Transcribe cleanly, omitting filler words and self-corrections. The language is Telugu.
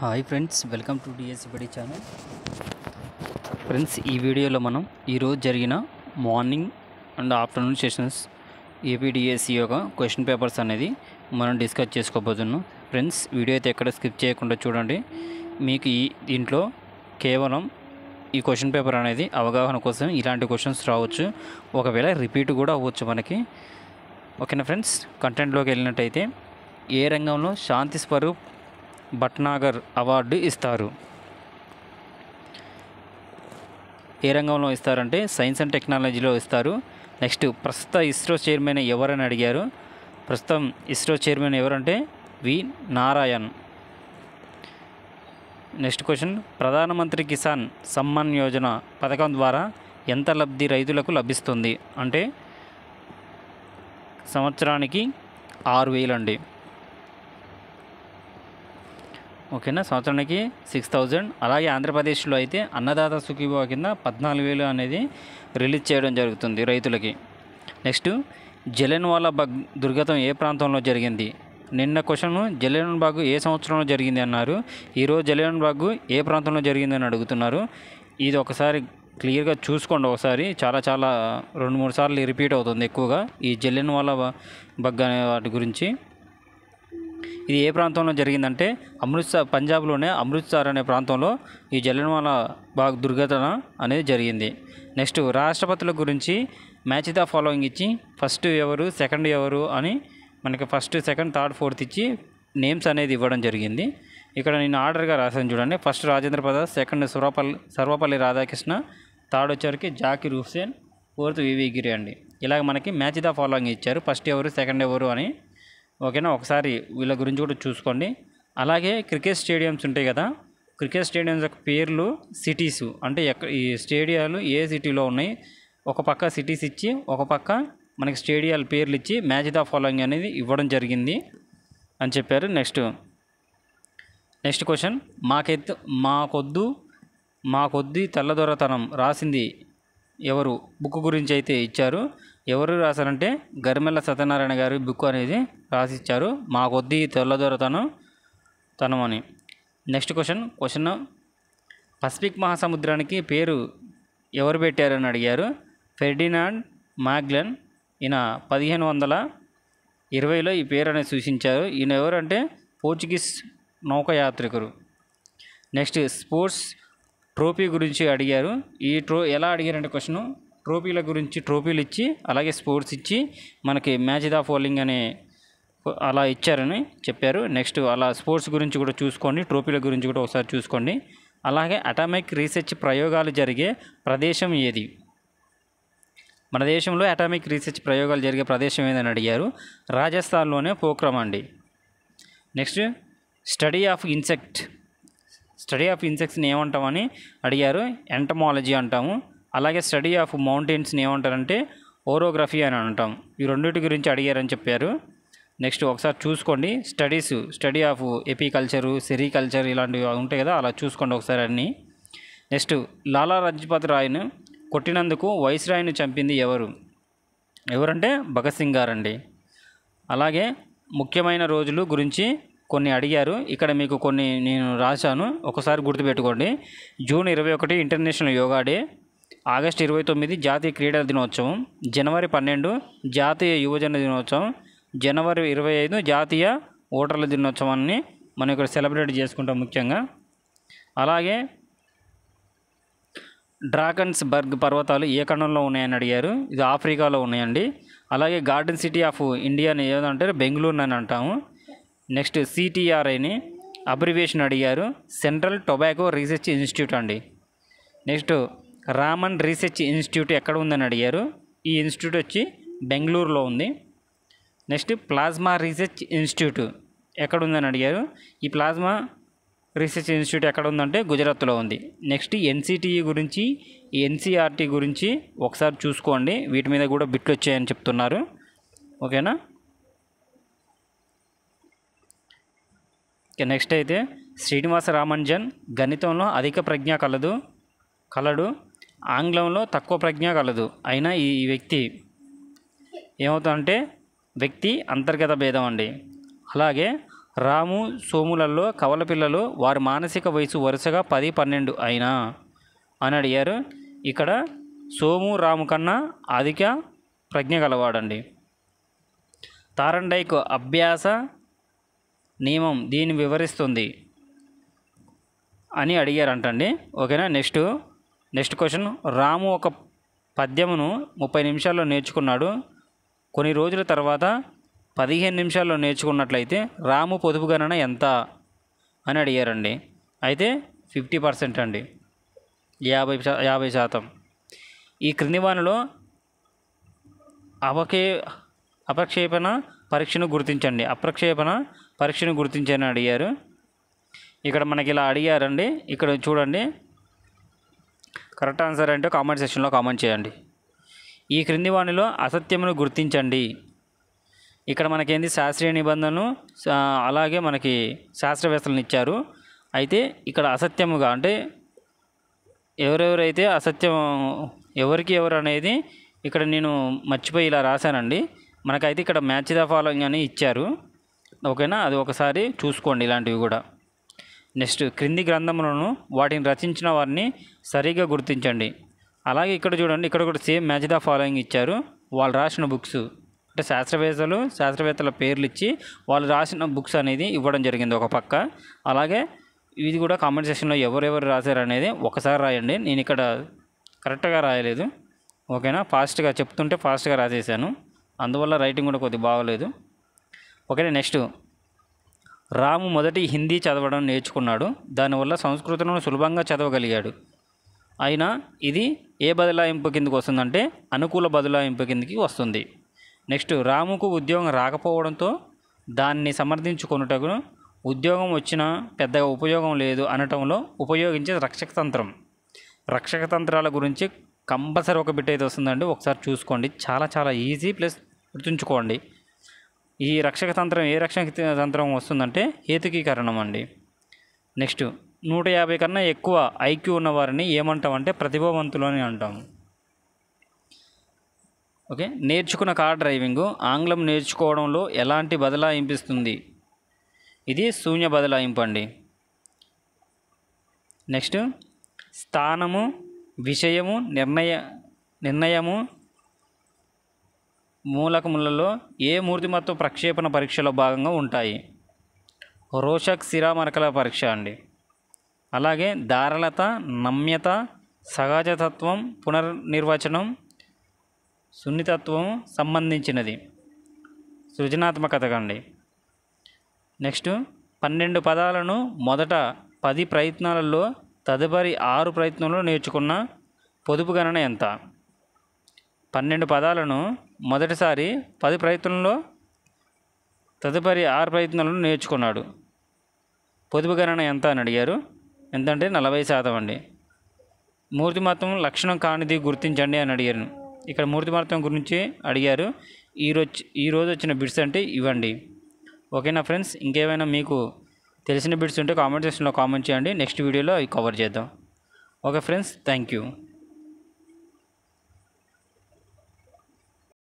Hi friends, welcome to DSC Badi channel. Friends, ఈ వీడియోలో మనం ఈరోజు జరిగిన morning and afternoon sessions APDSC యొక్క క్వశ్చన్ పేపర్స్ అనేది మనం డిస్కస్ చేసుకోబోతున్నాం. ఫ్రెండ్స్, వీడియో అయితే ఎక్కడ స్కిప్ చేయకుండా చూడండి. మీకు దీంట్లో కేవలం ఈ క్వశ్చన్ పేపర్ అనేది అవగాహన కోసం ఇలాంటి క్వశ్చన్స్ రావచ్చు, ఒకవేళ రిపీట్ కూడా అవ్వచ్చు మనకి. ఓకేనా ఫ్రెండ్స్, కంటెంట్లోకి వెళ్ళినట్టయితే ఏ రంగంలో శాంతి స్వరూప్ భట్నాగర్ అవార్డు ఇస్తారు? ఏ రంగంలో ఇస్తారంటే సైన్స్ అండ్ టెక్నాలజీలో ఇస్తారు. నెక్స్ట్, ప్రస్తుత ఇస్రో చైర్మన్ ఎవరని అడిగారు. ప్రస్తుతం ఇస్రో చైర్మన్ ఎవరంటే వి నారాయణ్. నెక్స్ట్ క్వశ్చన్, ప్రధానమంత్రి కిసాన్ సమ్మాన్ యోజన పథకం ద్వారా ఎంత లబ్ధి రైతులకు లభిస్తుంది అంటే సంవత్సరానికి 6,000 అండి. ఓకేనా, సంవత్సరానికి 6,000. అలాగే ఆంధ్రప్రదేశ్లో అయితే అన్నదాత సుఖీభవ కింద 14,000 అనేది రిలీజ్ చేయడం జరుగుతుంది రైతులకి. నెక్స్ట్, జలియన్వాలా బాగ్ దుర్ఘటన ఏ ప్రాంతంలో జరిగింది? నిన్న క్వశ్చన్ జలియన్ బాగ్ ఏ సంవత్సరంలో జరిగింది అన్నారు. ఈరోజు జలియన్ బాగ్ ఏ ప్రాంతంలో జరిగింది అని అడుగుతున్నారు. ఇది ఒకసారి క్లియర్గా చూసుకోండి. ఒకసారి చాలా 2-3 సార్లు రిపీట్ అవుతుంది ఎక్కువగా ఈ జలియన్వాలా బాగ్ అనే వాటి గురించి. ఇది ఏ ప్రాంతంలో జరిగిందంటే అమృత్సర్, పంజాబ్లోనే అమృత్సర్ అనే ప్రాంతంలో ఈ జలియన్వాలా బాగ్ దుర్ఘటన అనేది జరిగింది. నెక్స్ట్, రాష్ట్రపతుల గురించి మ్యాచ్ ద ఫాలోయింగ్ ఇచ్చి ఫస్ట్ ఎవరు, సెకండ్ ఎవరు అని మనకి ఫస్ట్, సెకండ్, థర్డ్, ఫోర్త్ ఇచ్చి నేమ్స్ అనేది ఇవ్వడం జరిగింది. ఇక్కడ నేను ఆర్డర్గా రాసాను చూడండి. First Rajendra Prasad, second Sarvepalli Radhakrishna, third వచ్చేసరికి జాకిర్ హుస్సేన్, ఫోర్త్ వివి గిరి అండి. ఇలాగ మనకి మ్యాచ్ ద ఫాలోయింగ్ ఇచ్చారు, ఫస్ట్ ఎవరు, సెకండ్ ఎవరు అని. ఓకేనా, ఒకసారి వీళ్ళ గురించి కూడా చూసుకోండి. అలాగే క్రికెట్ స్టేడియంస్ ఉంటాయి కదా, క్రికెట్ స్టేడియంస్ యొక్క పేర్లు సిటీస్ అంటే ఈ స్టేడియాలు ఏ సిటీలో ఉన్నాయి, ఒక పక్క సిటీస్ ఇచ్చి ఒక పక్క మనకి స్టేడియాల పేర్లు ఇచ్చి మ్యాచ్ ద ఫాలోయింగ్ అనేది ఇవ్వడం జరిగింది అని చెప్పారు. నెక్స్ట్ క్వశ్చన్, మాకొద్ది తెల్లదొరతనం రాసింది ఎవరు? బుక్ గురించి అయితే ఇచ్చారు. ఎవరు రాశారంటే గరిమెళ్ళ సత్యనారాయణ గారు బుక్ అనేది రాసిచ్చారు, మాకొద్ది తెల్లదొరతనం అని. నెక్స్ట్ క్వశ్చన్, పసిఫిక్ మహాసముద్రానికి పేరు ఎవరు పెట్టారని అడిగారు. ఫెర్డినాండ్ మాగెల్లన్. ఈయన 1520లో ఈ పేరు అనేది సూచించారు. ఈయన ఎవరంటే పోర్చుగీస్ నౌకాయాత్రికుడు. నెక్స్ట్, స్పోర్ట్స్ ట్రోఫీ గురించి అడిగారు. ఎలా అడిగారంటే క్వశ్చన్ ట్రోఫీల గురించి, ట్రోఫీలు ఇచ్చి అలాగే స్పోర్ట్స్ ఇచ్చి మనకి మ్యాచ్ ద ఫాలోయింగ్ అనే అలా ఇచ్చారని చెప్పారు. నెక్స్ట్, అలా స్పోర్ట్స్ గురించి కూడా చూసుకోండి, ట్రోఫీల గురించి కూడా ఒకసారి చూసుకోండి. అలాగే అటామిక్ రీసెర్చ్ ప్రయోగాలు జరిగే ప్రదేశం ఏది? మన దేశంలో అటామిక్ రీసెర్చ్ ప్రయోగాలు జరిగే ప్రదేశం ఏదని అడిగారు. రాజస్థాన్లోనే పోఖ్రాన్ అండి. నెక్స్ట్, స్టడీ ఆఫ్ ఇన్సెక్ట్స్ని ఏమంటామని అడిగారు. ఎంటమాలజీ అంటాము. అలాగే స్టడీ ఆఫ్ మౌంటైన్స్ని ఏమంటారంటే ఓరోగ్రఫీ అని అంటాం. ఈ రెండింటి గురించి అడిగారని చెప్పారు. నెక్స్ట్, ఒకసారి చూసుకోండి. స్టడీ ఆఫ్ ఎపికల్చరు, సెరికల్చర్ ఇలాంటివి ఉంటాయి కదా, అలా చూసుకోండి ఒకసారి అన్నీ. నెక్స్ట్, లాలా లజపత్ రాయ్ను కొట్టినందుకు వైస్రాయ్ను చంపింది ఎవరంటే భగత్ సింగ్ గారండి. అలాగే ముఖ్యమైన రోజులు గురించి కొన్ని అడిగారు. ఇక్కడ మీకు కొన్ని నేను రాశాను, ఒకసారి గుర్తుపెట్టుకోండి. June 21 international yoga day, August 29 జాతీయ క్రీడల దినోత్సవం, జనవరి 12 జాతీయ యువజన దినోత్సవం, జనవరి 25 జాతీయ ఓటర్ల దినోత్సవాన్ని మనం ఇక్కడ సెలబ్రేట్ చేసుకుంటాం ముఖ్యంగా. అలాగే డ్రాగన్స్బర్గ్ పర్వతాలు ఏ ఖండంలో ఉన్నాయని అడిగారు. ఇది ఆఫ్రికాలో ఉన్నాయండి. అలాగే గార్డెన్ సిటీ ఆఫ్ ఇండియాని ఏదంటారు, బెంగళూరు అని అంటాము. నెక్స్ట్, సిటిఆర్ఐని అబ్రివేషన్ అడిగారు. సెంట్రల్ టొబాకో రీసెర్చ్ ఇన్స్టిట్యూట్ అండి. నెక్స్ట్, రామన్ రీసెర్చ్ ఇన్స్టిట్యూట్ ఎక్కడ ఉందని అడిగారు. ఈ ఇన్స్టిట్యూట్ వచ్చి బెంగళూరులో ఉంది. నెక్స్ట్, ప్లాస్మా రీసెర్చ్ ఇన్స్టిట్యూట్ ఎక్కడ ఉందని అడిగారు. ఈ ప్లాస్మా రీసెర్చ్ ఇన్స్టిట్యూట్ ఎక్కడ ఉందంటే గుజరాత్లో ఉంది. నెక్స్ట్, ఎన్సిటిఈ గురించి, ఎన్సిఆర్టీ గురించి ఒకసారి చూసుకోండి, వీటి మీద కూడా బిట్లు వచ్చాయని చెప్తున్నారు. ఓకేనా. నెక్స్ట్ అయితే శ్రీనివాస రామానుజన్ గణితంలో అధిక ప్రజ్ఞ కలడు, ఆంగ్లంలో తక్కువ ప్రజ్ఞ కలదు. అయినా ఈ వ్యక్తి ఏమవుతుందంటే వ్యక్తి అంతర్గత భేదం అండి. అలాగే రాము సోములలో కవల పిల్లలు వారి మానసిక వయసు వరుసగా 10, 12 అయినా అని అడిగారు. ఇక్కడ సోము రాము కన్నా అధిక ప్రజ్ఞ గలవాడండి. తారండైక్ అభ్యాస నియమం దీన్ని వివరిస్తుంది అని అడిగారంటండి. ఓకేనా. Next question. రాము ఒక పద్యమును 30 నిమిషాల్లో నేర్చుకున్నాడు. కొన్ని రోజుల తర్వాత 15 నిమిషాల్లో నేర్చుకున్నట్లయితే రాము పొదుపు గణన ఎంత అని అడిగారండి. అయితే 50% అండి, 50%. ఈ క్రింది వానిలో అప్రక్షేపణ పరీక్షను గుర్తించండి. అప్రక్షేపణ పరీక్షను గుర్తించని అడిగారు. ఇక్కడ మనకి ఇలా అడిగారండి. ఇక్కడ చూడండి, కరెక్ట్ ఆన్సర్ అంటే కామెంట్ సెక్షన్లో కామెంట్ చేయండి. ఈ క్రింది వానిలో అసత్యమును గుర్తించండి. ఇక్కడ మనకేంది శాస్త్రీయ నిబంధనలు అలాగే మనకి శాస్త్రవేత్తలను ఇచ్చారు. అయితే ఇక్కడ అసత్యముగా అంటే ఎవరెవరైతే అసత్యం ఎవరు అనేది ఇక్కడ నేను మర్చిపోయి ఇలా రాశానండి. మనకైతే ఇక్కడ మ్యాచ్ ద ఫాలోయింగ్ అని ఇచ్చారు. ఓకేనా, అది ఒకసారి చూసుకోండి ఇలాంటివి కూడా. నెక్స్ట్, క్రింది గ్రంథములను వాటిని రచించిన వారిని సరిగ్గా గుర్తించండి. అలాగే ఇక్కడ చూడండి, ఇక్కడ కూడా సేమ్ మ్యాచ్ ద ఫాలోయింగ్ ఇచ్చారు. వాళ్ళు రాసిన బుక్స్ అంటే శాస్త్రవేత్తల పేర్లు ఇచ్చి వాళ్ళు రాసిన బుక్స్ అనేది ఇవ్వడం జరిగింది ఒక పక్క. అలాగే ఇది కూడా కామెంట్ సెక్షన్లో ఎవరెవరు రాశారు అనేది ఒకసారి రాయండి. నేను ఇక్కడ కరెక్ట్గా రాయలేదు. ఓకేనా, ఫాస్ట్గా చెప్తుంటే ఫాస్ట్గా రాసేసాను, అందువల్ల రైటింగ్ కూడా కొద్దిగా బాగోలేదు. ఓకేనా. నెక్స్ట్, రాము మొదటి హిందీ చదవడం నేర్చుకున్నాడు. దానివల్ల సంస్కృతంను సులభంగా చదవగలిగాడు. అయినా ఇది ఏ బదలాయింపు కిందకి వస్తుందంటే అనుకూల బదలాయింపు కిందకి వస్తుంది. నెక్స్ట్, రాముకు ఉద్యోగం రాకపోవడంతో దాన్ని సమర్థించుకొనుటకు ఉద్యోగం వచ్చినా పెద్దగా ఉపయోగం లేదు అనటంలో ఉపయోగించే రక్షక తంత్రాల గురించి కంపల్సరీ ఒక బిట్ అయితే వస్తుందండి. ఒకసారి చూసుకోండి, చాలా ఈజీ ప్లస్ గుర్తుంచుకోండి. ఈ రక్షక తంత్రం ఏ రక్షక తంత్రం వస్తుందంటే హేతుకీకరణం అండి. నెక్స్ట్, 150 కన్నా ఎక్కువ ఐక్యూ ఉన్నవారిని ఏమంటామంటే ప్రతిభావంతులు అని అంటాము. ఓకే. నేర్చుకున్న కార్ డ్రైవింగ్ ఆంగ్లం నేర్చుకోవడంలో ఎలాంటి బదలాయింపిస్తుంది? ఇది శూన్య బదలాయింపు అండి. నెక్స్ట్, స్థానము, విషయము, నిర్ణయము మూలకములలో ఏ మూర్తిమత్వ ప్రక్షేపణ పరీక్షలో భాగంగా ఉంటాయి? రోషక్ శిరామరకల పరీక్ష అండి. అలాగే ధారళత, నమ్యత, సహజతత్వం, పునర్నిర్వచనం, సున్నితత్వం సంబంధించినది సృజనాత్మకత అండి. నెక్స్ట్, 12 పదాలను మొదట 10 ప్రయత్నాలలో తదుపరి 6 ప్రయత్నంలో నేర్చుకున్న పొదుపు గణన ఎంత? 12 పదాలను మొదటిసారి 10 ప్రయత్నంలో తదుపరి 6 ప్రయత్నాలను నేర్చుకున్నాడు. పొదుపు గణన ఎంత అని అడిగారు. ఎంతంటే 40% అండి. మూర్తిమత్వం లక్షణం కానిది గుర్తించండి అని అడిగారు. ఇక్కడ మూర్తిమత్వం గురించి అడిగారు. ఈరోజు వచ్చిన బిట్స్ అంటే ఇవ్వండి. ఓకేనా ఫ్రెండ్స్, ఇంకేమైనా మీకు తెలిసిన బిట్స్ ఉంటే కామెంట్ సెక్షన్లో కామెంట్ చేయండి. నెక్స్ట్ వీడియోలో అవి కవర్ చేద్దాం. Okay friends, thank you.